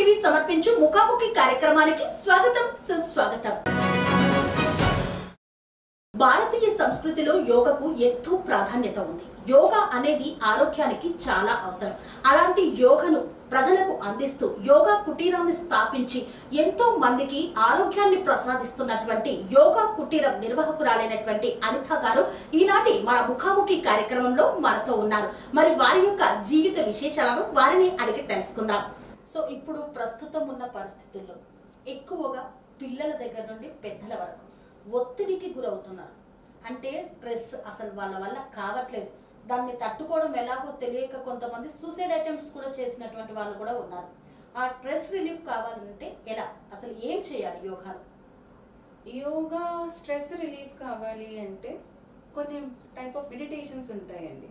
TV సమర్పించు ముఖాముఖి కార్యక్రమానికి స్వాగతం సుస్వాగతం. భారతీయ సంస్కృతిలో యోగకు ఎంతో ప్రాధాన్యత ఉంది. యోగా అనేది ఆరోగ్యానికి చాలా అవసరం. అలాంటి యోగను ప్రజలకు అందిస్తూ యోగా కుటీరాన్ని స్థాపించి ఎంతో మందికి ఆరోగ్యాన్ని ప్రసాదిస్తున్నటువంటి యోగా కుటీరం నిర్వాహకురాలైనటువంటి అనిత గారు ఈనాటి మన ముఖాముఖి కార్యక్రమంలో మనతో ఉన్నారు. మరి వారి యొక్క జీవిత విశేషాలను వారిని అడిగి తెలుసుకుందాం. సో ఇప్పుడు ప్రస్తుతం ఉన్న పరిస్థితుల్లో ఎక్కువగా పిల్లల దగ్గర నుండి పెద్దల వరకు ఒత్తిడికి గురవుతున్నారు. అంటే స్ట్రెస్ అసలు వాళ్ళ వల్ల కావట్లేదు. దాన్ని తట్టుకోవడం ఎలాగో తెలియక కొంతమంది సూసైడ్ అటెంప్ట్స్ కూడా చేసినటువంటి వాళ్ళు కూడా ఉన్నారు. ఆ స్ట్రెస్ రిలీఫ్ కావాలంటే ఎలా, అసలు ఏం చేయాలి యోగాలో? యోగా స్ట్రెస్ రిలీఫ్ కావాలి అంటే కొన్ని టైప్ ఆఫ్ మెడిటేషన్స్ ఉంటాయండి.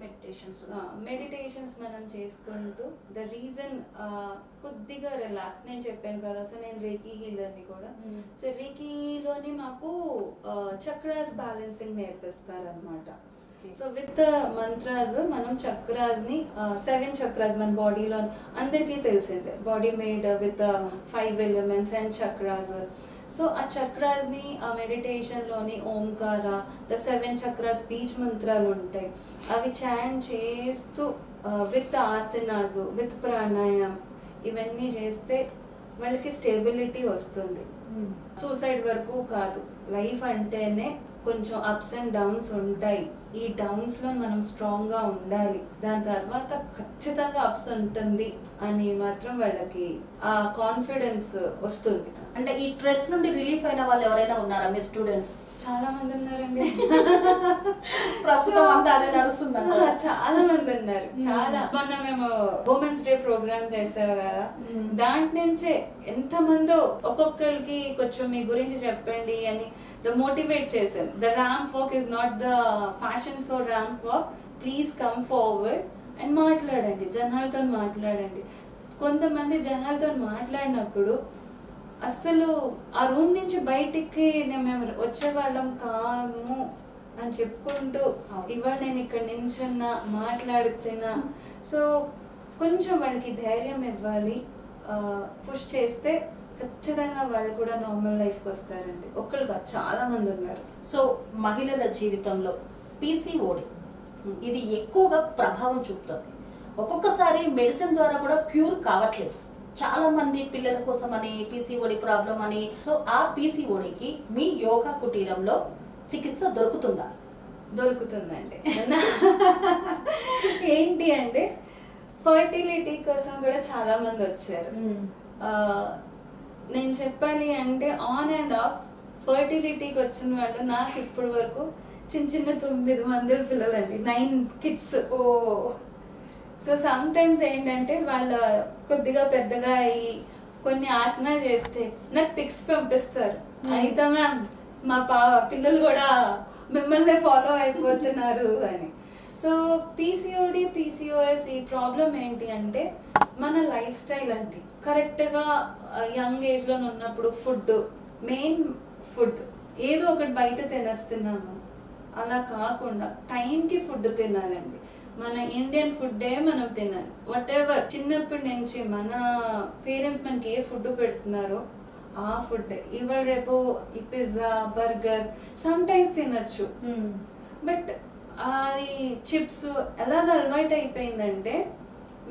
మెడిటేషన్స్ మనం చేసుకుంటూ ద రీజన్ కొద్దిగా రిలాక్స్. నేను చెప్పాను కదా, సో నేను రేకీ హీలర్ని కూడా. సో రేకీలోని మాకు చక్రాస్ బ్యాలెన్సింగ్ నేర్పిస్తారు అనమాట. సో విత్ మంత్రాస్ మనం చక్రాస్ ని 7 చక్రాస్ మన బాడీలో అందరికీ తెలిసిందే. Body made with 5 elements and chakras. So ఆ చక్రాస్ ని ఆ మెడిటేషన్ లోని ఓంకార, ద 7 చక్రాస్ బీజ్ మంత్రాలు ఉంటాయి. అవి చాంట్ చేస్తూ విత్ ఆసనాస్, విత్ ప్రాణాయామం ఇవన్నీ చేస్తే వాళ్ళకి స్టెబిలిటీ వస్తుంది. సూసైడ్ వరకు కాదు, లైఫ్ అంటేనే కొంచెం అప్స్ అండ్ డౌన్స్ ఉంటాయి. ఈ డౌన్స్ లో మనం స్ట్రాంగ్ గా ఉండాలి. దాని తర్వాత ఖచ్చితంగా అప్స్ ఉంటుంది అని మాత్రం వాళ్ళకి ఆ కాన్ఫిడెన్స్ వస్తుంది. అంటే ఈ స్ట్రెస్ నుండి రిలీఫ్ అయిన వాళ్ళు ఎవరైనా ఉన్నారా మీ స్టూడెంట్స్? చాలా మంది ఉన్నారండి. ప్రస్తుతం అంతా అదే నడుస్తుంది. చాలా మంది ఉన్నారు. చాలా మొన్న మేము ఉమెన్స్ డే ప్రోగ్రామ్ చేసావు కదా, దాంట్ నుంచే ఎంత మందో ఒక్కొక్కరికి కొంచెం మీ గురించి చెప్పండి అని మోటివేట్ చేశాను. The ramp walk is not the fashion show ramp walk. Please come forward and మాట్లాడండి, జనాలతో మాట్లాడండి. కొంతమంది జనాలతో మాట్లాడినప్పుడు అస్సలు ఆ రూమ్ నుంచి బయటికి మేము వచ్చేవాళ్ళం కాము అని చెప్పుకుంటూ ఇవాళ నేను ఇక్కడ నించున్నా మాట్లాడుతున్నా. సో కొంచెం వాళ్ళకి ధైర్యం ఇవ్వాలి, పుష్ చేస్తే ఖచ్చితంగా వాళ్ళు కూడా నార్మల్ లైఫ్కి వస్తారండి. ఒక్కళ్ళు చాలా మంది ఉన్నారు. సో మహిళల జీవితంలో పీసీఓడి ఇది ఎక్కువగా ప్రభావం చూపుతుంది. ఒక్కొక్కసారి మెడిసిన్ ద్వారా కూడా క్యూర్ కావట్లేదు. చాలా మంది పిల్లల కోసం అని పీసీఓడి ప్రాబ్లం అని. సో ఆ పీసీఓడికి మీ యోగా కుటీరంలో చికిత్స దొరుకుతుందా? దొరుకుతుందండి. ఏంటి అంటే ఫర్టిలిటీ కోసం కూడా చాలా మంది వచ్చారు. నేను చెప్పాలి అంటే ఆన్ అండ్ ఆఫ్ ఫర్టిలిటీకి వచ్చిన వాళ్ళు నాకు ఇప్పటి వరకు చిన్న 9 మంది పిల్లలండి, 9 kids. సో సమ్ టైమ్స్ ఏంటంటే వాళ్ళు కొద్దిగా పెద్దగా అయ్యి కొన్ని ఆసనాలు చేస్తే నాకు పిక్స్ పంపిస్తారు. అయితే మ్యామ్ మా పిల్లలు కూడా మిమ్మల్ని ఫాలో అయిపోతున్నారు అని. సో పీసీఓడి, పీసీఓఎస్ ఈ ప్రాబ్లం ఏంటి అంటే మన లైఫ్ స్టైల్ అండి. కరెక్ట్గా యంగ్ ఏజ్లో ఉన్నప్పుడు ఫుడ్, మెయిన్ ఫుడ్ ఏదో ఒకటి బయట తినేస్తున్నాము. అలా కాకుండా టైంకి ఫుడ్ తినాలండి. మన ఇండియన్ ఫుడ్డే మనం తినాలి. వాట్ ఎవర్ చిన్నప్పటి నుంచి మన పేరెంట్స్ మనకి ఏ ఫుడ్ పెడుతున్నారో ఆ ఫుడ్. ఇవాళ రేపు ఈ పిజ్జా, బర్గర్ సమ్ టైమ్స్ తినచ్చు. బట్ అది చిప్స్ ఎలాగ అలవాటు అయిపోయిందంటే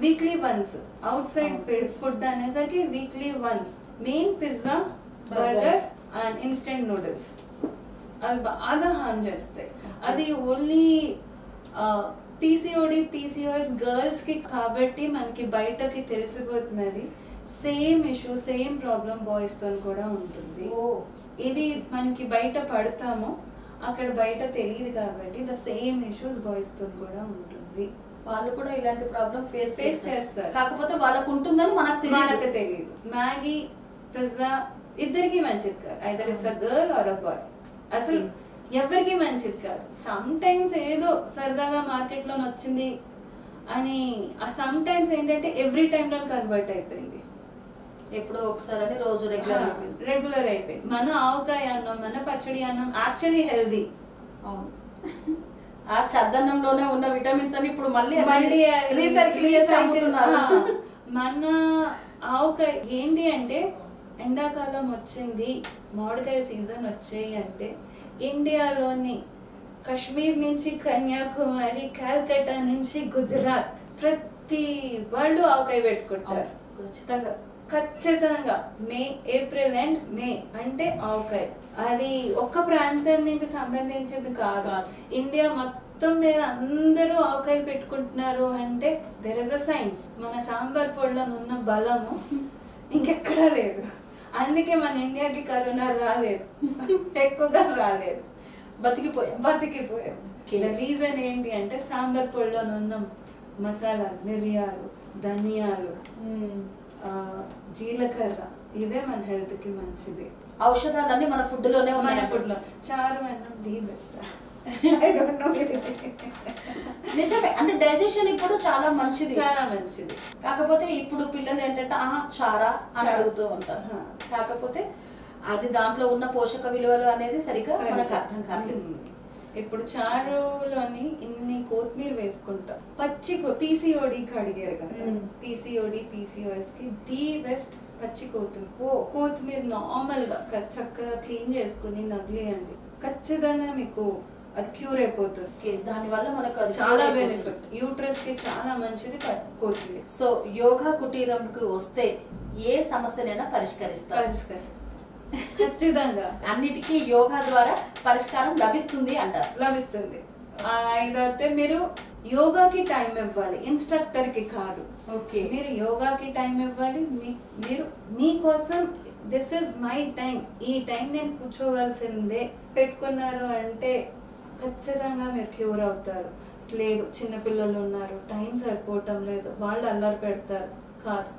weekly once outside food అనేసరికి weekly once main pizza, burger and instant noodles అవి బాగా హార్మ్ చేస్తాయి. అది ఓన్లీ పీసీఓడి, పీసీఓఎస్ గర్ల్స్ కి కాబట్టి మనకి బయటకి తెలిసిపోతున్నది. Same issue, same problem boys తో కూడా ఉంటుంది. ఇది మనకి బయట పడతాము, అక్కడ బయట తెలియదు కాబట్టి ద సేమ్ ఇష్యూస్ బాయ్స్ తో కూడా ఉంటుంది. వాళ్ళు కూడా ఇలాంటి ప్రాబ్లం ఫేస్ చేస్తారు. కాకపోతే వాళ్ళకు ఉంటుందని మనకు తెలియదు. మ్యాగీ, పిజ్జా ఇద్దరికి మంచిది కాదు. Either it's a girl or a boy. అసలు ఎవరికి మంచిది కాదు. సమ్ టైమ్స్ ఏదో సరదాగా మార్కెట్ లో వచ్చింది అని ఆ సమ్ టైమ్స్ ఏంటంటే ఎవ్రీ టైమ్ లో కన్వర్ట్ అయిపోయింది. ఎప్పుడో ఒకసారి రోజు రెగ్యులర్ అయిపోయింది. మన ఆవకాయ అన్నం, మన పచ్చడి అన్నం యాక్చువల్లీ హెల్దీ. అవును, ఆ చద్దన్నంలోనే ఉన్న విటమిన్స్ అని ఇప్పుడు మళ్ళీ మన ఆవకాయ ఏంటి అంటే ఎండాకాలం వచ్చింది, మామిడికాయ సీజన్ వచ్చాయి అంటే ఇండియాలోని కాశ్మీర్ నుంచి కన్యాకుమారి, కాల్కటా నుంచి గుజరాత్ ప్రతి వాళ్ళు ఆవకాయ పెట్టుకుంటారు. ఖచ్చితంగా మే, ఏప్రిల్ అండ్ మే అంటే ఆవకాయ. అది ఒక్క ప్రాంతం నుంచి సంబంధించింది కాదు, ఇండియా మొత్తం మీద అందరూ ఆవకాయలు పెట్టుకుంటున్నారు అంటే దెర్ ఇస్ అ సైన్స్. మన సాంబార్ పొడిలో ఉన్న బలము ఇంకెక్కడా లేదు. అందుకే మన ఇండియాకి కరోనా రాలేదు, ఎక్కువగా రాలేదు, బతికిపోయాం. రీజన్ ఏంటి అంటే సాంబార్ పొడిలో ఉన్న మసాలాలు, మిరియాలు, ధనియాలు, జీలకర్ర, ఇవే మన హెల్త్ కి మంచిది. ఔషధాలన్నీ మన ఫుడ్ లోనే ఉన్నాయి. మన ఫుడ్ లో చారు అన్నం ది బెస్ట్. నిజమే, అంటే డైజెషన్ ఇప్పుడు చాలా మంచిది, చాలా మంచిది. కాకపోతే ఇప్పుడు పిల్లలు ఏంటంటే చారా అని అడుగుతూ ఉంటారు. కాకపోతే అది దాంట్లో ఉన్న పోషక విలువలు అనేది సరిగ్గా మనకు అర్థం కాలేదు. ఇప్పుడు చారులోని ఇన్ని కొత్తిమీర వేసుకుంటాం. పచ్చి పీసీఓడికి అడిగారు కదా, పీసీఓడి పీసీఓఎస్ కి ది బెస్ట్ పచ్చి కొత్తిమీర నార్మల్ గా చక్కగా క్లీన్ చేసుకుని నవ్లేయండి, ఖచ్చితంగా మీకు అది క్యూర్ అయిపోతుంది. దాని వల్ల మనకు చాలా బెనిఫిట్, యూట్రస్ కి చాలా మంచిది కొత్తిమీర. సో యోగా కుటీరంకి వస్తే ఏ సమస్యనైనా పరిష్కరిస్తారు. ఖచ్చితంగా అన్నిటికీ యోగా ద్వారా పరిష్కారం లభిస్తుంది అంటారు. లభిస్తుంది. ఇదైతే మీరు యోగాకి టైం ఇవ్వాలి, ఇన్స్ట్రక్టర్ కి కాదు. ఓకే, మీరు యోగాకి టైం ఇవ్వాలి. మీరు మీకోసం దిస్ ఇస్ మై టైం, ఈ టైం నేను కూర్చోవలసిందే పెట్టుకున్నారు అంటే ఖచ్చితంగా మీరు క్యూర్ అవుతారు. లేదు చిన్నపిల్లలు ఉన్నారు, టైం సరిపోవటం లేదు, వాళ్ళు అల్లరి పెడతారు కాదు,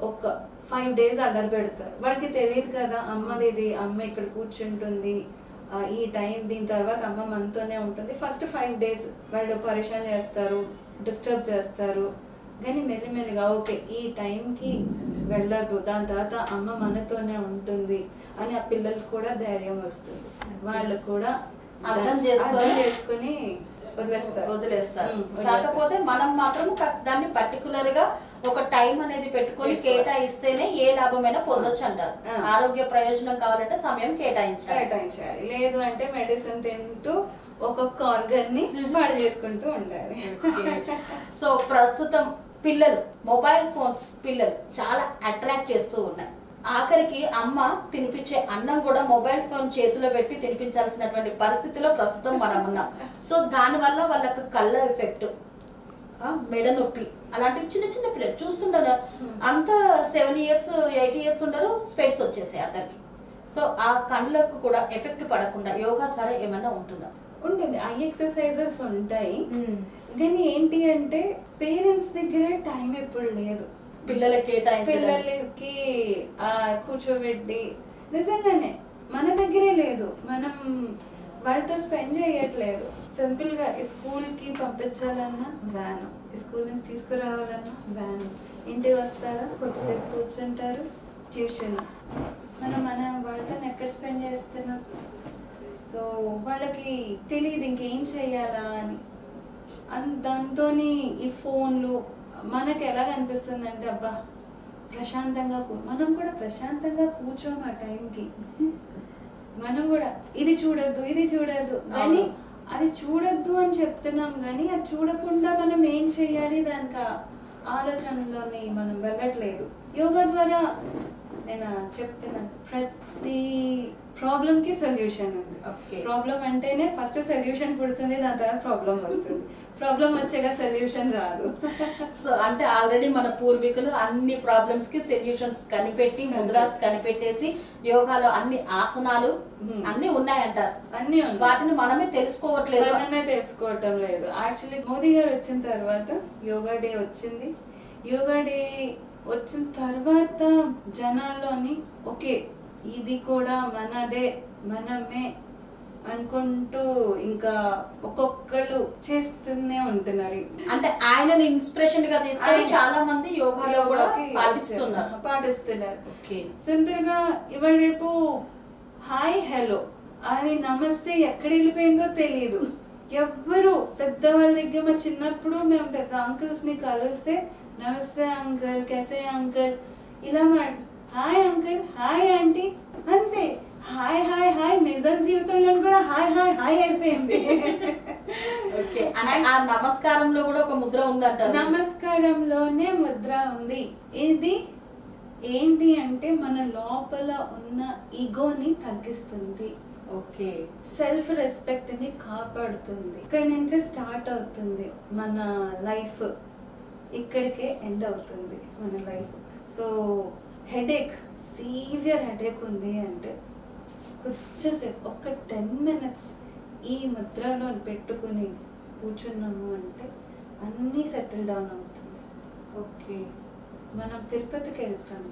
ఒక 5 days అల్లరి పెడతారు. వాళ్ళకి తెలియదు కదా అమ్మది ఇది, అమ్మ ఇక్కడ కూర్చుంటుంది ఈ టైం, దీని తర్వాత అమ్మ మనతోనే ఉంటుంది. ఫస్ట్ 5 days వాళ్ళు పరేషాన్ చేస్తారు, డిస్టర్బ్ చేస్తారు. కానీ మెల్లిమెల్లిగా ఓకే ఈ టైంకి వెళ్ళదు, దాని తర్వాత అమ్మ మనతోనే ఉంటుంది అని ఆ పిల్లలకు కూడా ధైర్యం వస్తుంది. వాళ్ళు కూడా అర్థం చేసుకొని వదిలేస్తారు. కాకపోతే మనం మాత్రం దాన్ని పర్టికులర్ గా ఒక టైం అనేది పెట్టుకొని కేటాయిస్తేనే ఏ లాభమైనా పొందొచ్చు అంటారు. ఆరోగ్య ప్రయోజనం కావాలంటే సమయం కేటాయించాలి. లేదు అంటే మెడిసిన్ తింటూ ఒక్కొక్క ఆర్గన్ ని పాడు చేసుకుంటూ ఉండాలి. సో ప్రస్తుతం పిల్లలు మొబైల్ ఫోన్స్ పిల్లలు చాలా అట్రాక్ట్ చేస్తూ ఉన్నాయి. ఆఖరికి అమ్మ తినిపించే అన్నం కూడా మొబైల్ ఫోన్ చేతిలో పెట్టి తినిపించాల్సినటువంటి పరిస్థితిలో ప్రస్తుతం మనం ఉన్నాం. సో దానివల్ల వాళ్ళకి కళ్ళ ఎఫెక్ట్, మెడ నొప్పి, అలాంటివి చిన్న చిన్న పిల్లలు చూస్తుంటారు. అంతా 7 years 8 years ఉండరు, స్పెట్స్ వచ్చేసాయి అందరికి. సో ఆ కళ్ళకు కూడా ఎఫెక్ట్ పడకుండా యోగా ద్వారా ఏమన్నా ఉంటుందా? ఉంటుంది, ఐ ఎక్సర్సైజెస్ ఉంటాయి. కానీ ఏంటి అంటే పేరెంట్స్ దగ్గరే టైం ఎప్పుడు లేదు పిల్లలకి కూర్చోబెట్టి. నిజంగానే మన దగ్గరే లేదు, మనం వాళ్ళతో స్పెండ్ చేయట్లేదు. సింపుల్ గా స్కూల్ కి పంపించాలన్నా వ్యాను, స్కూల్ నుంచి తీసుకురావాలన్నా వ్యాను, ఇంటికి వస్తారా కొద్దిసేపు కూర్చుంటారు, ట్యూషన్. మనం వాళ్ళతో ఎక్కడ స్పెండ్ చేస్తున్నాం? సో వాళ్ళకి తెలియదు ఇంకేం చెయ్యాలా అని. దాంతో ఈ ఫోన్లు మనకు ఎలా అనిపిస్తుంది అంటే అబ్బా ప్రశాంతంగా మనం కూడా ప్రశాంతంగా కూర్చోము ఆ టైంకి. మనం కూడా ఇది చూడద్దు కానీ అది చూడద్దు అని చెప్తున్నాం, కానీ అది చూడకుండా మనం ఏం చెయ్యాలి దానికి ఆలోచనలోని మనం వెళ్ళట్లేదు. యోగా ద్వారా నేను చెప్తున్నాను ప్రతి ప్రాబ్లం కి సొల్యూషన్ ఉంది. ప్రాబ్లం అంటేనే ఫస్ట్ సొల్యూషన్ పుడుతుంది, దాని తర్వాత ప్రాబ్లం వస్తుంది. ప్రాబ్లం వచ్చాక సొల్యూషన్ రాదు. సో అంటే ఆల్రెడీ మన పూర్వీకులు అన్ని ప్రాబ్లమ్స్ కి సొల్యూషన్స్ కనిపెట్టి ముద్రాస్ కనిపెట్టేసి యోగాలో అన్ని ఆసనాలు అన్ని ఉన్నాయంటారు. అన్ని వాటిని మనమే తెలుసుకోవటం లేదు. యాక్చువల్లీ మోదీ గారు వచ్చిన తర్వాత యోగా డే వచ్చింది. యోగా డే వచ్చిన తర్వాత జనాల్లోని ఓకే ఇది కూడా మనదే, మనమే అనుకుంటూ ఇంకా ఒక్కొక్కళ్ళు చేస్తూనే ఉంటున్నారు. అంటే ఆయనని ఇన్స్పిరేషన్ గా తీసుకొని చాలా మంది యోగాలో కూడా పాటిస్తున్నారు. సింపుల్ గా ఇవాళ రేపు హాయ్ హలో అది నమస్తే ఎక్కడ వెళ్ళిపోయిందో తెలియదు. ఎవ్వరు పెద్దవాళ్ళ దగ్గర మా చిన్నప్పుడు మేము పెద్ద అంకుల్స్ ని కలిస్తే నమస్తే అంకుల్, కెసే అంకుల్, ఇలా హాయ్ అంకుల్, హాయ్ ఆంటీ, అంతే. హాయ్ హాయ్ హాయ్ నిజం జీవితంలో కూడా హాయ్ హాయ్ హాయ్ అయిపోయింది. ఓకే, ఆ నమస్కారంలో కూడా ఒక ముద్ర ఉందంట. నమస్కారంలోనే ముద్ర ఉంది. ఇది ఏంటి అంటే మన లోపల ఉన్న ఈగోని తగ్గిస్తుంది. ఓకే, సెల్ఫ్ రెస్పెక్ట్ ని కాపాడుతుంది. ఇక్కడ నుంచే స్టార్ట్ అవుతుంది మన లైఫ్, ఇక్కడికే ఎండ్ అవుతుంది మన life. So headache, severe headache ఉంది అంటే కొంచెంసేపు ఒక 10 minutes ఈ ముద్రలో పెట్టుకుని కూర్చున్నాము అంటే అన్నీ సెటిల్ డౌన్ అవుతుంది. ఓకే, మనం తిరుపతికి వెళ్తాము.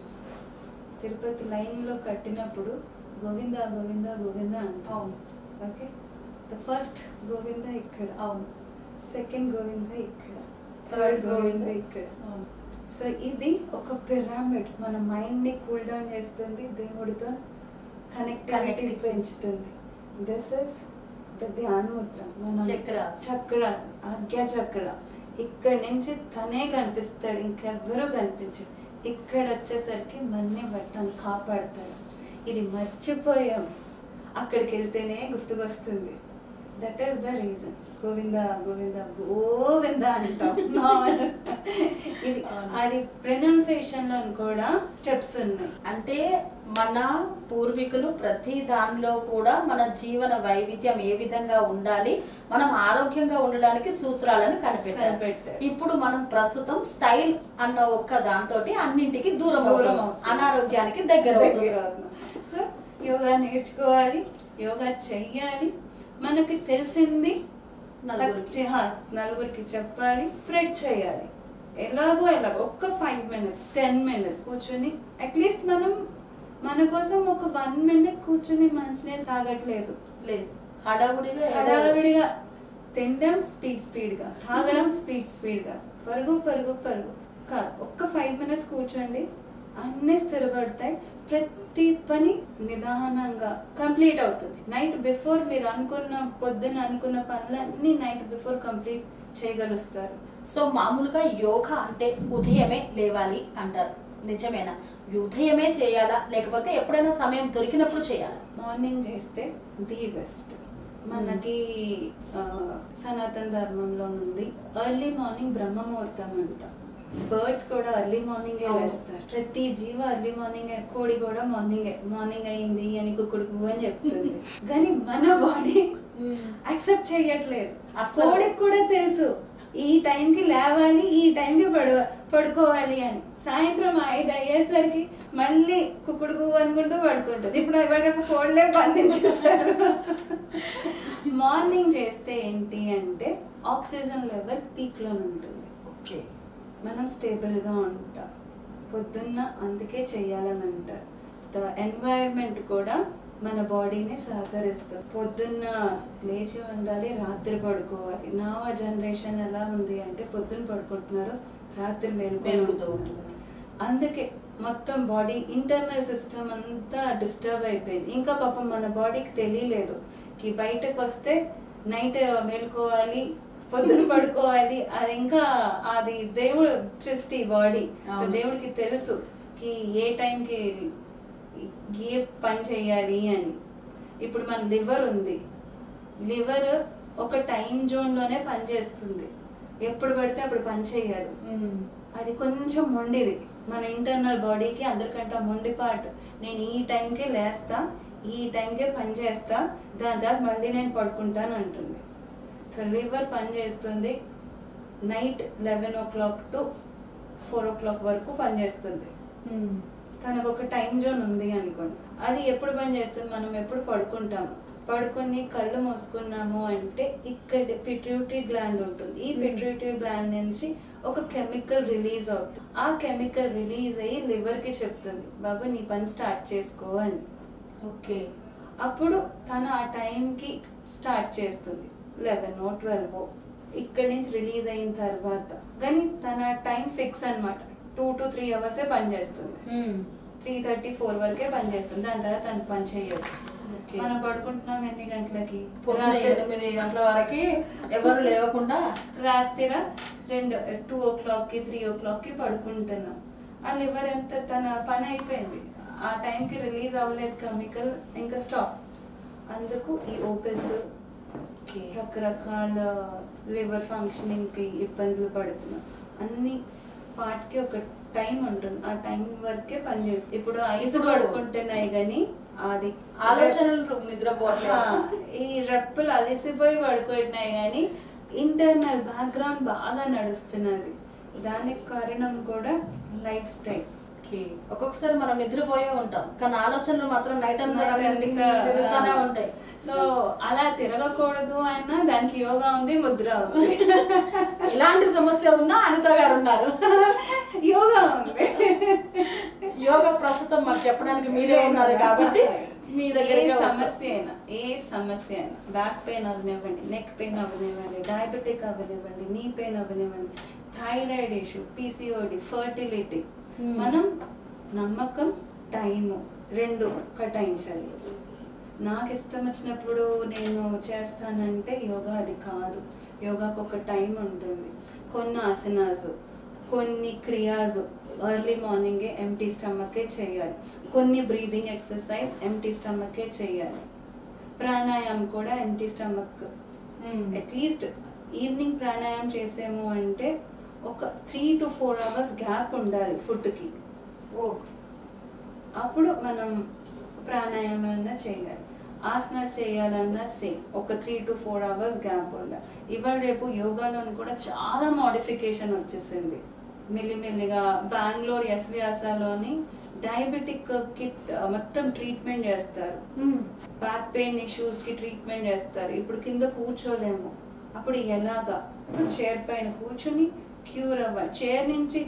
తిరుపతి లైన్లో కట్టినప్పుడు గోవింద గోవింద గోవింద అంటాం. ఓకే, ద ఫస్ట్ గోవింద ఇక్కడ, అవును, సెకండ్ గోవింద ఇక్కడ, థర్డ్ గోవింద ఇక్కడ. సో ఇది ఒక పిరమిడ్, మన మైండ్ని కూల్ డౌన్ చేస్తుంది, దేవుడితో కనెక్టివిటీ పెంచుతుంది. దిస్ ఇస్ ద ధ్యాన ముద్ర, మన చక్ర, ఆజ్ఞా చక్ర. ఇక్కడ నుంచి తనే కనిపిస్తాడు, ఇంకెవ్వరూ కనిపించడు. ఇక్కడ వచ్చేసరికి మన్ని బట్టను కాపాడతాడు. ఇది మర్చిపోయాం, అక్కడికి వెళ్తేనే గుర్తుకొస్తుంది. That is the reason Govinda Govinda Govinda అంటాం. ఇది అది ప్రొనౌన్సియేషన్ లో కూడా స్టెప్స్ ఉన్నాయి. అంటే మన పూర్వీకులు ప్రతి దానిలో కూడా మన జీవన వైవిధ్యం ఏ విధంగా ఉండాలి, మనం ఆరోగ్యంగా ఉండడానికి సూత్రాలను కనిపెట్టారు. ఇప్పుడు మనం ప్రస్తుతం స్టైల్ అన్న ఒక్క దాంతో అన్నింటికి దూరం అవుతున్నాం, అనారోగ్యానికి దగ్గర అవుతున్నాం. సో యోగా నేర్చుకోవాలి, యోగా చెయ్యాలి, మనకి తెలిసింది నలుగురికి చెప్పాలి, స్ప్రెడ్ చేయాలి. ఎలాగో ఒక్క 5 minutes 10 minutes కూర్చొని అట్లీస్ట్ మనం మన కోసం ఒక 1 minute కూర్చొని మంచినీళ్ళు తాగట్లేదు, హడావుడిగా తినడం స్పీడ్ గా, తాగడం స్పీడ్ గా, పరుగు పరుగు పరుగు కాదు. ఒక్క 5 minutes కూర్చోండి, అన్నీ స్థిరపడతాయి. ప్రతి పని నిదానంగా కంప్లీట్ అవుతుంది. నైట్ బిఫోర్ మీరు పొద్దున అనుకున్న పనులన్నీ నైట్ బిఫోర్ కంప్లీట్ చేయగలుగుతారు. సో మామూలుగా యోగా అంటే ఉదయమే లేవాలి అంటారు, నిజమేనా? ఉదయమే చేయాలా లేకపోతే ఎప్పుడైనా సమయం దొరికినప్పుడు చేయాలా? మార్నింగ్ చేస్తే ది బెస్ట్. మనకి సనాతన ధర్మంలో ఉంది ఎర్లీ మార్నింగ్ బ్రహ్మ ముహూర్తం అంట. బర్డ్స్ కూడా ఎర్లీ మార్నింగ్ వేస్తారు, ప్రతి జీవ ఎర్లీ మార్నింగ్. కోడి కూడా మార్నింగ్ అయింది అని కుక్కుడుకు అని చెప్తుంది. కానీ మన బాడీ యాక్సెప్ట్ చేయట్లేదు. కోడికి కూడా తెలుసు ఈ టైంకి లేవాలి, ఈ టైంకి పడుకోవాలి అని. సాయంత్రం 5 అయ్యేసరికి మళ్ళీ కుక్కుడుకు అనుకుంటూ పడుకుంటుంది. ఇప్పుడు కోళ్ళే బంధించేస్తారు. మార్నింగ్ చేస్తే ఏంటి అంటే ఆక్సిజన్ లెవెల్ పీక్ లో ఉంటుంది. ఓకే, మనం స్టేబుల్గా ఉంటాం పొద్దున్న, అందుకే చెయ్యాలని అంటారు. ద ఎన్వైరన్మెంట్ కూడా మన బాడీని సహకరిస్తుంది. పొద్దున్న లేచి ఉండాలి, రాత్రి పడుకోవాలి. నా జనరేషన్ ఎలా ఉంది అంటే పొద్దున్న పడుకుంటున్నారు, రాత్రి మేలుకుతూ ఉంటున్నారు. అందుకే మొత్తం బాడీ ఇంటర్నల్ సిస్టమ్ అంతా డిస్టర్బ్ అయిపోయింది. ఇంకా పాపం మన బాడీకి తెలియలేదు కి బయటకు వస్తే నైట్ మేలుకోవాలి, పొద్దున పడుకోవాలి. అది ఇంకా అది దేవుడు సృష్టి బాడీ. సో దేవుడికి తెలుసు కి ఏ టైంకి ఏ పని చేయాలి అని. ఇప్పుడు మన లివర్ ఉంది, లివర్ ఒక టైం జోన్ లోనే పని చేస్తుంది, ఎప్పుడు పడితే అప్పుడు పని చేయదు. అది కొంచెం మొండిది. మన ఇంటర్నల్ బాడీకి అందరికంటే మొండి పార్ట్. నేను ఈ టైంకే లేస్తా, ఈ టైంకే పని చేస్తా, దాని తర్వాత మళ్ళీ నేను పడుకుంటాను అంటుంది. సో లివర్ పని చేస్తుంది నైట్ 11 o'clock to 4 o'clock వరకు పనిచేస్తుంది. తనకు ఒక టైం జోన్ ఉంది అనుకోండి. అది ఎప్పుడు పని చేస్తుంది? మనం ఎప్పుడు పడుకుంటాము, పడుకొని కళ్ళు మూసుకున్నాము అంటే ఇక్కడ పిట్యూటరీ గ్లాండ్ ఉంటుంది. ఈ పిట్యూటరీ గ్లాండ్ నుంచి ఒక కెమికల్ రిలీజ్ అవుతుంది. ఆ కెమికల్ రిలీజ్ అయ్యి లివర్ కి చెప్తుంది, బాబు నీ పని స్టార్ట్ చేసుకో అని. ఓకే, అప్పుడు తను ఆ టైంకి స్టార్ట్ చేస్తుంది. 11 or 12 ఇక్కడి నుంచి రిలీజ్ అయిన తర్వాత. కానీ తన టైం ఫిక్స్ అనమాట, 2 to 3 hours పని చేస్తుంది. 3:30 4 వరకే పని చేస్తుంది, దాని తర్వాత తను పని చేయదు. మనం పడుకుంటున్నాం ఎన్ని గంటలకి? 8 గంటల వరకు ఎవరు లేవకుండా రాత్రి 2 o'clock 3 o'clock పడుకుంటున్నాం. ఆ లివర్ అంతా తన పని అయిపోయింది, ఆ టైంకి రిలీజ్ అవ్వలేదు కెమికల్, ఇంకా స్టాప్. అందుకు ఈ ఓపెస్ రకరకాల లివర్ ఫంక్షనింగ్కి ఇబ్బందులు పడుతున్నాం. అన్ని పార్ట్కి ఒక టైం ఉంటుంది, ఆ టైం వరకే పనిచేస్తుంది. ఇప్పుడు ఐస్ పడుకుంటున్నాయి కానీ అది ఆలోచనలు నిద్రపోవట్లేదు, ఈ రెప్పలు అలసిపోయి పడుకుంటున్నాయి కానీ ఇంటర్నల్ బ్యాక్గ్రౌండ్ బాగా నడుస్తున్నది. దానికి కారణం కూడా లైఫ్ స్టైల్. ఒక్కొక్కసారి మనం నిద్రపోయే ఉంటాం కానీ ఆలోచనలు మాత్రం నైట్ అంతా తిరుగుతూనే ఉంటాయి. సో అలా తిరగకూడదు అన్నా దానికి యోగా ఉంది, ముద్ర ఉంది. ఇలాంటి సమస్య ఉన్నా అనిత గారు ఉన్నారు, యోగా ఉంది. యోగా ప్రస్తుతం మాకు చెప్పడానికి మీరే ఉన్నారు కాబట్టి మీ దగ్గర ఏ సమస్య అయినా బ్యాక్ పెయిన్ అవనివ్వండి, నెక్ పెయిన్ అవనివ్వండి, డయాబెటిక్ అవనివ్వండి, నీ పెయిన్ అవనివ్వండి, థైరాయిడ్ ఇష్యూ, పిసిఓడి, ఫర్టిలిటీ, మనం నమ్మకం టైము 2 కేటాయించాలి. నాకు ఇష్టం వచ్చినప్పుడు నేను చేస్తానంటే యోగా అది కాదు. యోగాకు ఒక టైం ఉంటుంది. కొన్ని ఆసనాసు, కొన్ని క్రియాసు ఎర్లీ మార్నింగే ఎంటీ స్టమకే చేయాలి. కొన్ని బ్రీదింగ్ ఎక్సర్సైజ్ ఎంటీ స్టమకే చేయాలి. ప్రాణాయామం కూడా ఎంటీ స్టమక్. అట్లీస్ట్ ఈవినింగ్ ప్రాణాయామం చేసాము అంటే ఒక 3 to 4 hours గ్యాప్ ఉండాలి ఫుడ్కి. అప్పుడు మనం ప్రాణాయామం చేయాలి. ఆసనాస్ చేయాలన్నా ఒక 3 to 4 hours గ్యాప్ ఉండాలి. ఇవాళ రేపు యోగాలో కూడా చాలా మోడిఫికేషన్ వచ్చేసింది. మెల్లిమెల్లిగా బెంగళూరు ఎస్వియాసాలోని డయాబెటిక్ కి మొత్తం ట్రీట్మెంట్ చేస్తారు. బ్యాక్ పెయిన్ ఇష్యూస్ కి ట్రీట్మెంట్ చేస్తారు. ఇప్పుడు కింద కూర్చోలేము, అప్పుడు ఎలాగా? ఇప్పుడు చైర్ పైన కూర్చొని క్యూర్ అవ్వాలి. చైర్ నుంచి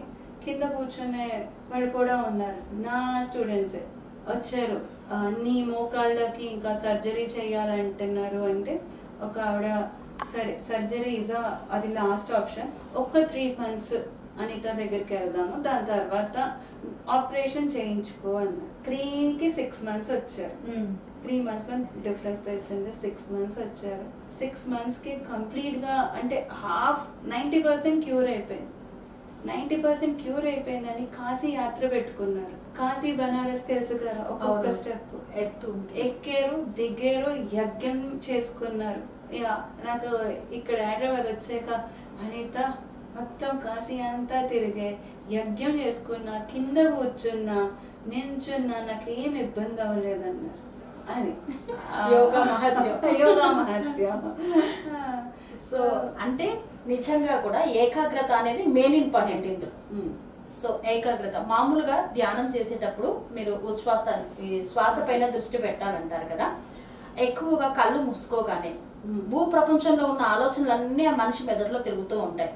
కింద కూర్చునే వాళ్ళు కూడా ఉన్నారు, నా స్టూడెంట్సే వచ్చారు. నీ మోకాళ్ళకి ఇంకా సర్జరీ చేయాలంటున్నారు అంటే ఒక ఆవిడ, సరే సర్జరీ అది లాస్ట్ ఆప్షన్, ఒక 3 months అనిత దగ్గరికి వెళ్దాము, దాని తర్వాత ఆపరేషన్ చేయించుకో అన్నారు. 3కి 6 months వచ్చారు. 3 months లో డిఫరెన్స్ తెలిసింది. 6 months వచ్చారు. 6 monthsకి కంప్లీట్గా అంటే 90% క్యూర్ అయిపోయింది. 90% క్యూర్ అయిపోయిందని కాశీ యాత్ర పెట్టుకున్నారు. కాశీ బనారస్ తెలుసు కదా, ఒక్కొక్క స్టెప్ ఎక్కారు, దిగారు, యజ్ఞం చేసుకున్నారు. ఇక నాకు ఇక్కడ హైదరాబాద్ వచ్చాక అనిత మొత్తం కాశీ అంతా తిరిగే, యజ్ఞం చేసుకున్నా, కింద కూర్చున్నా, నించున్నా, నాకేం ఇబ్బంది అవ్వలేదన్నారు. అది యోగా మహత్యం. యోగా మహత్యం. సో అంటే నిజంగా కూడా ఏకాగ్రత అనేది మెయిన్ ఇంపార్టెంట్ ఇందులో. సో ఏకాగ్రత మామూలుగా ధ్యానం చేసేటప్పుడు మీరు శ్వాస పైన దృష్టి పెట్టాలంటారు కదా, ఎక్కువగా కళ్ళు మూసుకోగానే భూ ప్రపంచంలో ఉన్న ఆలోచనలన్నీ ఆ మనిషి మెదడులో తిరుగుతూ ఉంటాయి.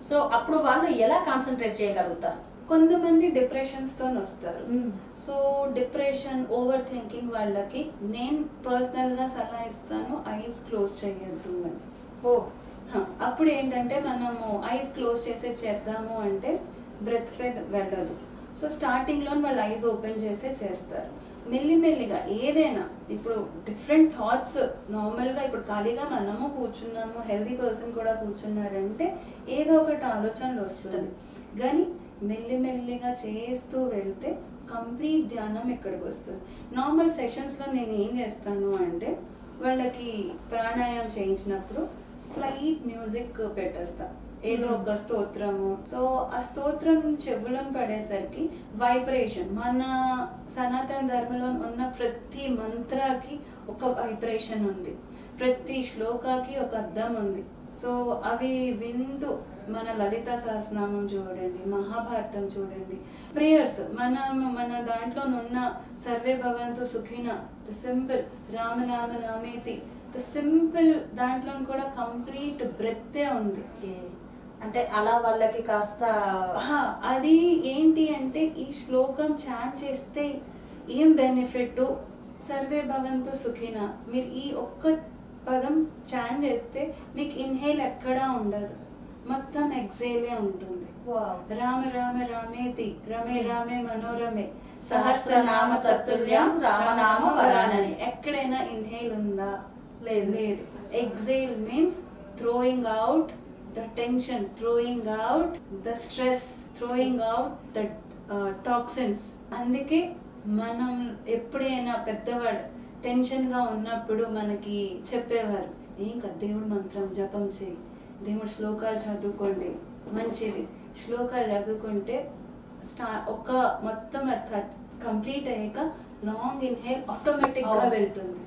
సో అప్పుడు వాళ్ళు ఎలా కాన్సన్ట్రేట్ చేయగలుగుతారు? కొంతమంది డిప్రెషన్స్ తో వస్తారు. సో డిప్రెషన్, ఓవర్ థింకింగ్ వాళ్ళకి నేను పర్సనల్ గా సలహా ఇస్తాను, ఐస్ క్లోజ్ చేయొద్దు అని. అప్పుడు ఏంటంటే మనము ఐస్ క్లోజ్ చేద్దాము అంటే బ్రెత్ వెళ్ళదు. సో స్టార్టింగ్ లో వాళ్ళు ఐస్ ఓపెన్ చేస్తారు. మెల్లిమెల్లిగా ఏదైనా ఇప్పుడు డిఫరెంట్ థాట్స్ నార్మల్గా ఇప్పుడు ఖాళీగా మనము కూర్చున్నాము, హెల్దీ పర్సన్ కూడా కూర్చున్నారంటే ఏదో ఒకటి ఆలోచనలు వస్తుంది. కానీ మెల్లిమెల్లిగా చేస్తూ వెళ్తే కంప్లీట్ ధ్యానం ఇక్కడికి వస్తుంది. నార్మల్ సెషన్స్లో నేను ఏం చేస్తాను అంటే వాళ్ళకి ప్రాణాయామం చేయించినప్పుడు స్లైట్ మ్యూజిక్ పెట్టేస్తా, ఏదో ఒక స్తోత్రము. సో ఆ స్తోత్రం చెవులను పడేసరికి వైబ్రేషన్, మన సనాతన ధర్మంలో ఉన్న ప్రతి మంత్రాకి ఒక వైబ్రేషన్ ఉంది, ప్రతి శ్లోకాకి ఒక అర్థం ఉంది. సో అవి వింటూ మన లలిత సహస్రనామం చూడండి, మహాభారతం చూడండి, ప్రేయర్స్ మన దాంట్లో ఉన్న సర్వే భవంతు సుఖిన, ద సింపుల్ రామ నామ నామేతి, ద సింపుల్ దాంట్లో కూడా కంప్లీట్ బ్రెత్తే ఉంది. అంటే అలా వాళ్ళకి కాస్త అది ఏంటి అంటే ఈ శ్లోకం చాంట్ చేస్తే ఏం బెనిఫిట్, సర్వే భవంతు సుఖిన, మీరు ఈ ఒక్క పదం చాంట్ చేస్తే మీకు ఇన్హేల్ ఎక్కడా ఉండదు, మొత్తం ఎక్సేలే ఉంటుంది. రామ రామ రామేతి రమే రామే మనోరమే సహస్రనామ తత్తుల్యం రామనామ వరానని. ఎక్కడైనా ఇన్హేల్ ఉందా? లేదు. Exhale means throwing out the tension, throwing out the stress, throwing out the toxins. అందుకే మనం ఎప్పుడైనా పెద్దవాడు టెన్షన్గా ఉన్నప్పుడు మనకి చెప్పేవారు, ఏం కాదు దేవుడి మంత్రం జపం చేయి, దేవుడి శ్లోకాలు చదువుకోండి, మంచిది. శ్లోకాలు చదువుకుంటే ఒక మొత్తం అది కంప్లీట్ అయ్యాక లాంగ్ ఇన్హేల్ ఆటోమేటిక్గా వెళ్తుంది.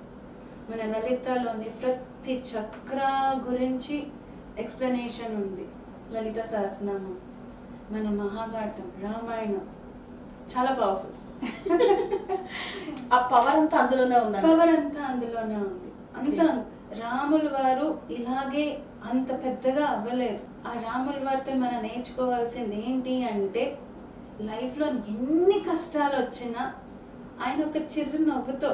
మన లలితలోని ప్రతి చక్ర గురించి ఎక్స్ప్లెనేషన్ ఉంది. లలిత సహస్రనామం, మన మహాభారతం, రామాయణం చాలా పవర్ఫుల్. ఆ పవర్ అంతా అందులోనే ఉంది. పవర్ అంతా అందులోనే ఉంది. అంత రాముల వారు ఇలాగే అంత పెద్దగా అవ్వలేదు. ఆ రాముల వారితో మనం నేర్చుకోవాల్సింది ఏంటి అంటే, లైఫ్లో ఎన్ని కష్టాలు వచ్చినా ఆయన ఒక చిరు నవ్వుతో,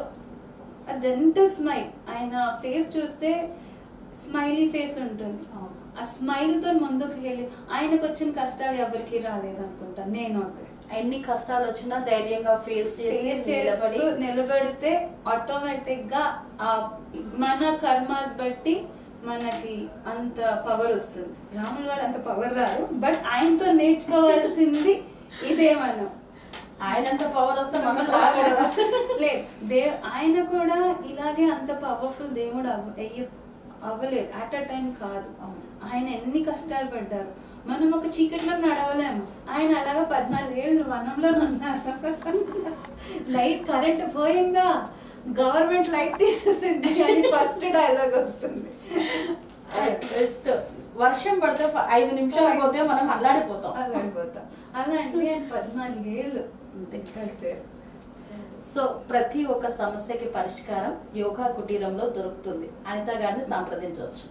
ఆ జెంటల్ స్మైల్, ఆయన ఫేస్ చూస్తే స్మైలీ ఫేస్ ఉంటుంది. ఆ స్మైల్ తో ముందుకు వెళ్ళి, ఆయనకు వచ్చిన కష్టాలు ఎవరికి రాలేదు అనుకుంటా నేను. ఎన్ని కష్టాలు వచ్చినా ధైర్యంగా ఫేస్ చేసి నిలబడితే ఆటోమేటిక్ గా మన కర్మాస్ బట్టి మనకి అంత పవర్ వస్తుంది. రాముల వారు అంత పవర్ రాదు, బట్ ఆయనతో నేర్చుకోవాల్సింది ఇదే. మనం ఆయనంత పవర్ వస్తే మనం లేదు, ఆయన కూడా ఇలాగే అంత పవర్ఫుల్ దేవుడు అవ్వలేదు. అట్ అ టైం కాదు. ఆయన ఎన్ని కష్టాలు పడ్డారు. మనం ఒక చీకట్లో నడవలేము, ఆయన అలాగా 14 ఏళ్ళు వనంలో ఉన్నారు. లైట్ కరెంట్ పోయిందా, గవర్నమెంట్ లైట్ తీసేసింది అని ఫస్ట్ డైలాగ్ వస్తుంది. వర్షం పడితే 5 నిమిషాలు పోతే మనం అల్లాడిపోతాం. అలా అంటే ఆయన 14 ఏళ్ళు గడిపారు. సో ప్రతి ఒక్క సమస్యకి పరిష్కారం యోగా కుటీరంలో దొరుకుతుంది. అనిత గారిని సంప్రదించవచ్చు.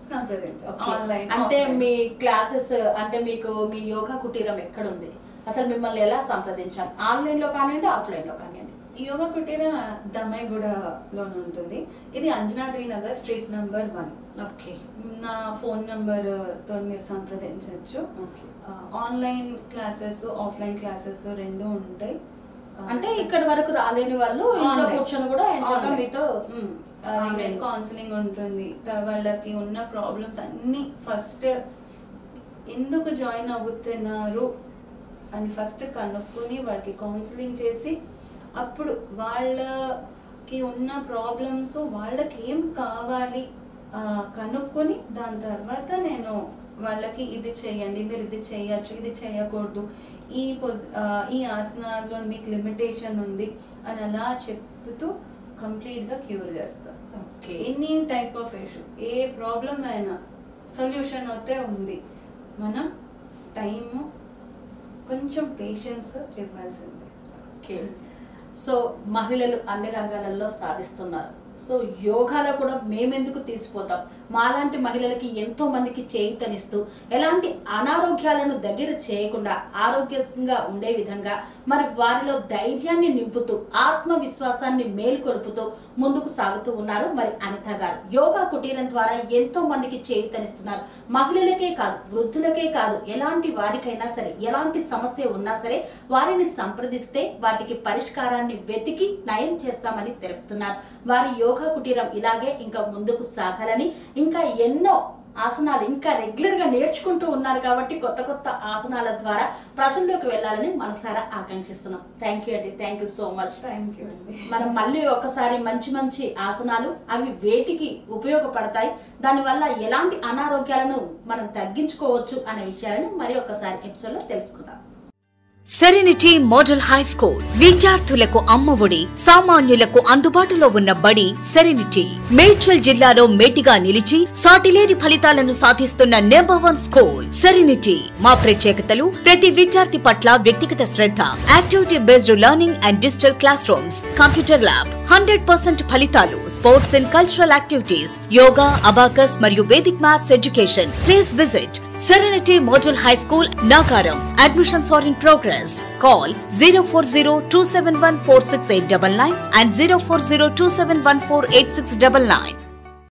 అంటే మీ క్లాసెస్, అంటే మీకు మీ యోగా కుటీరం ఎక్కడుంది, అసలు మిమ్మల్ని ఎలా సంప్రదించాలి? ఆన్లైన్ లో కానివ్వండి, ఆఫ్లైన్ లో కానివ్వండి. యోగా కుటీరం దమ్మాయిగూడలోనే ఉంటుంది. ఇది Anjanadri Nagar, street number 1. Okay. నా ఫోన్ నంబర్ తో మీరు సంప్రదించవచ్చు. ఆన్లైన్ క్లాసెస్, ఆఫ్లైన్ క్లాసెస్ రెండు ఉంటాయి. అంటే ఇక్కడ వరకు రాలేని వాళ్ళు ఇంట్లో కూర్చొని కూడా మీతో కౌన్సిలింగ్ ఉంటుంది. వాళ్ళకి ఉన్న ప్రాబ్లమ్స్ అన్ని ఫస్ట్ ఎందుకు జాయిన్ అవుతున్నారు అని ఫస్ట్ కనుక్కొని వాళ్ళకి కౌన్సిలింగ్ చేసి, అప్పుడు వాళ్ళకి ఉన్న ప్రాబ్లమ్స్, వాళ్ళకి ఏం కావాలి కనుక్కొని, దాని తర్వాత నేను వాళ్ళకి ఇది చేయండి, మీరు ఇది చేయొచ్చు, ఇది చేయకూడదు, ఈ ఆసనాల్లో మీకు లిమిటేషన్ ఉంది అని అలా చెప్తూ కంప్లీట్గా క్యూర్ చేస్తాం. Any type of issue, A problem అయినా సొల్యూషన్ అయితే ఉంది. మనం టైము, కొంచెం పేషెన్స్ ఇవ్వాల్సిందే. ఓకే. సో మహిళలు అన్ని రంగాలలో సాధిస్తున్నారు. సో యోగాలో కూడా మేమెందుకు తీసిపోతాం? మాలాంటి మహిళలకి ఎంతో మందికి చేయూతనిస్తూ ఎలాంటి అనారోగ్యాలను దగ్గర చేయకుండా ఆరోగ్యంగా ఉండే విధంగా మరి వారిలో ధైర్యాన్ని నింపుతూ ఆత్మవిశ్వాసాన్ని మేల్కొల్పుతూ ముందుకు సాగుతూ ఉన్నారు మరి అనిత గారు. యోగా కుటీరం ద్వారా ఎంతో మందికి చేయూతనిస్తున్నారు. మహిళలకే కాదు, వృద్ధులకే కాదు, ఎలాంటి వారికైనా సరే, ఎలాంటి సమస్య ఉన్నా సరే వారిని సంప్రదిస్తే వాటికి పరిష్కారాన్ని వెతికి నయం చేస్తామని తెలుపుతున్నారు. వారి యోగా కుటీరం ఇలాగే ఇంకా ముందుకు సాగాలని, ఇంకా ఎన్నో ఆసనాలు ఇంకా రెగ్యులర్ గా నేర్చుకుంటూ ఉన్నారు కాబట్టి కొత్త కొత్త ఆసనాల ద్వారా ప్రజల్లోకి వెళ్ళాలని మనసారా ఆకాంక్షిస్తున్నాం. థ్యాంక్ యూ అండి, thank you so much. Thank you అండి. మనం మళ్ళీ ఒకసారి మంచి మంచి ఆసనాలు, అవి వేటికి ఉపయోగపడతాయి, దానివల్ల ఎలాంటి అనారోగ్యాలను మనం తగ్గించుకోవచ్చు అనే విషయాలను మరి ఒకసారి ఎపిసోడ్ లో తెలుసుకుందాం. సెరెనిటీ మోడల్ హై స్కూల్ విద్యార్థులకు అమ్మఒడి, సామాన్యులకు అందుబాటులో ఉన్న బడి సెరెనిటీ. మేడ్చల్ జిల్లాలో మేటిగా నిలిచి సాటిలేని ఫలితాలను సాధిస్తున్న నంబర్ 1 స్కూల్ సెరెనిటీ. మా ప్రత్యేకతలు: ప్రతి విద్యార్థి పట్ల వ్యక్తిగత శ్రద్ధ, activity based learning and digital classrooms, computer lab, 100% ఫలితాలు, sports and cultural activities, yoga, abacus మరియు Vedic maths education. Please visit Serenity Model High School, Nagaram. Admissions are in progress. Call 040-271-46899 and 040-271-48699.